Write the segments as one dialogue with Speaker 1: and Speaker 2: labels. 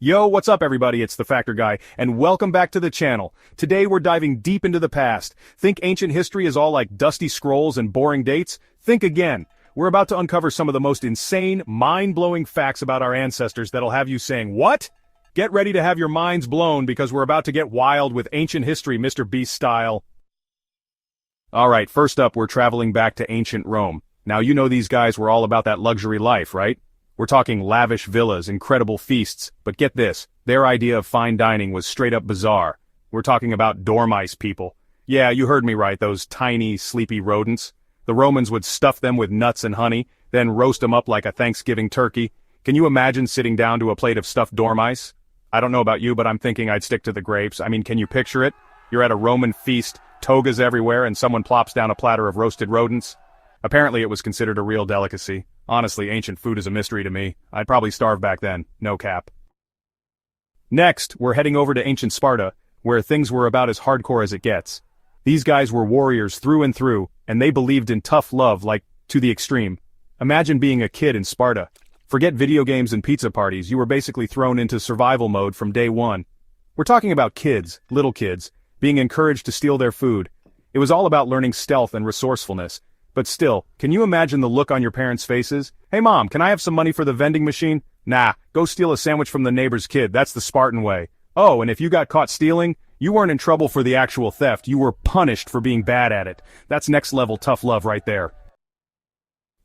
Speaker 1: Yo, what's up everybody, it's the Factor Guy, and welcome back to the channel. Today we're diving deep into the past. Think ancient history is all like dusty scrolls and boring dates? Think again. We're about to uncover some of the most insane, mind-blowing facts about our ancestors that'll have you saying, what? Get ready to have your minds blown because we're about to get wild with ancient history, Mr. Beast style. Alright, first up we're traveling back to ancient Rome. Now you know these guys were all about that luxury life, right? We're talking lavish villas, incredible feasts, but get this, their idea of fine dining was straight up bizarre. We're talking about dormice people. Yeah, you heard me right, those tiny, sleepy rodents. The Romans would stuff them with nuts and honey, then roast them up like a Thanksgiving turkey. Can you imagine sitting down to a plate of stuffed dormice? I don't know about you, but I'm thinking I'd stick to the grapes. I mean, can you picture it? You're at a Roman feast, togas everywhere, and someone plops down a platter of roasted rodents? Apparently it was considered a real delicacy. Honestly, ancient food is a mystery to me. I'd probably starve back then, no cap. Next, we're heading over to ancient Sparta, where things were about as hardcore as it gets. These guys were warriors through and through, and they believed in tough love, like, to the extreme. Imagine being a kid in Sparta. Forget video games and pizza parties, you were basically thrown into survival mode from day one. We're talking about kids, little kids, being encouraged to steal their food. It was all about learning stealth and resourcefulness. But still, can you imagine the look on your parents' faces? Hey mom, can I have some money for the vending machine? Nah, go steal a sandwich from the neighbor's kid, that's the Spartan way. Oh, and if you got caught stealing, you weren't in trouble for the actual theft, you were punished for being bad at it. That's next level tough love right there.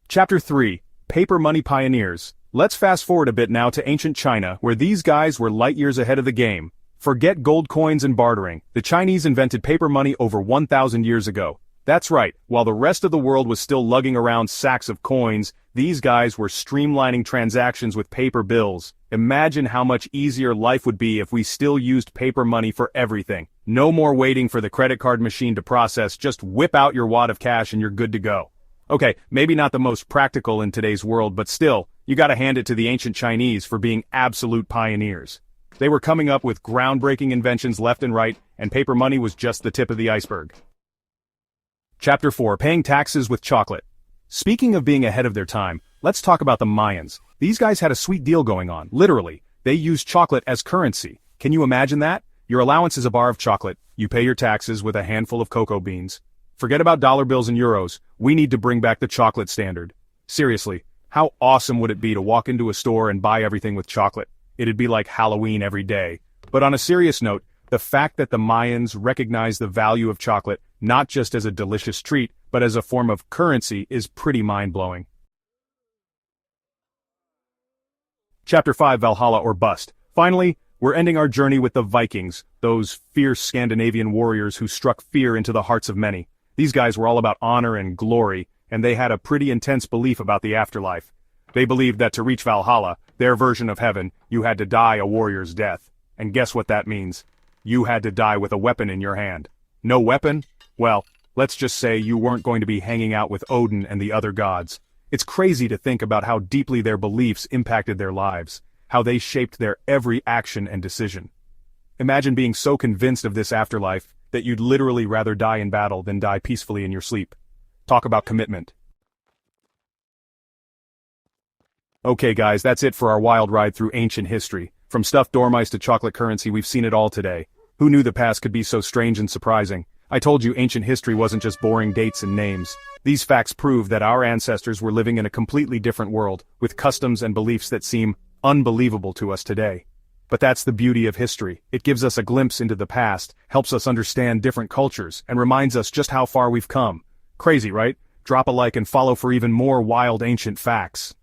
Speaker 1: Chapter 3. Paper Money Pioneers. Let's fast forward a bit now to ancient China, where these guys were light years ahead of the game. Forget gold coins and bartering, the Chinese invented paper money over 1,000 years ago. That's right, while the rest of the world was still lugging around sacks of coins, these guys were streamlining transactions with paper bills. Imagine how much easier life would be if we still used paper money for everything. No more waiting for the credit card machine to process, just whip out your wad of cash and you're good to go. Okay, maybe not the most practical in today's world, but still, you gotta hand it to the ancient Chinese for being absolute pioneers. They were coming up with groundbreaking inventions left and right, and paper money was just the tip of the iceberg. Chapter 4. Paying taxes with chocolate. Speaking of being ahead of their time, let's talk about the Mayans. These guys had a sweet deal going on, literally. They used chocolate as currency. Can you imagine that? Your allowance is a bar of chocolate, you pay your taxes with a handful of cocoa beans. Forget about dollar bills and euros, we need to bring back the chocolate standard. Seriously, how awesome would it be to walk into a store and buy everything with chocolate? It'd be like Halloween every day. But on a serious note, the fact that the Mayans recognized the value of chocolate not just as a delicious treat, but as a form of currency is pretty mind-blowing. Chapter 5. Valhalla or Bust. Finally, we're ending our journey with the Vikings, those fierce Scandinavian warriors who struck fear into the hearts of many. These guys were all about honor and glory, and they had a pretty intense belief about the afterlife. They believed that to reach Valhalla, their version of heaven, you had to die a warrior's death. And guess what that means? You had to die with a weapon in your hand. No weapon? Well, let's just say you weren't going to be hanging out with Odin and the other gods. It's crazy to think about how deeply their beliefs impacted their lives, how they shaped their every action and decision. Imagine being so convinced of this afterlife that you'd literally rather die in battle than die peacefully in your sleep. Talk about commitment. Okay guys, that's it for our wild ride through ancient history. From stuffed dormice to chocolate currency, we've seen it all today. Who knew the past could be so strange and surprising? I told you ancient history wasn't just boring dates and names. These facts prove that our ancestors were living in a completely different world, with customs and beliefs that seem unbelievable to us today. But that's the beauty of history. It gives us a glimpse into the past, helps us understand different cultures, and reminds us just how far we've come. Crazy, right? Drop a like and follow for even more wild ancient facts.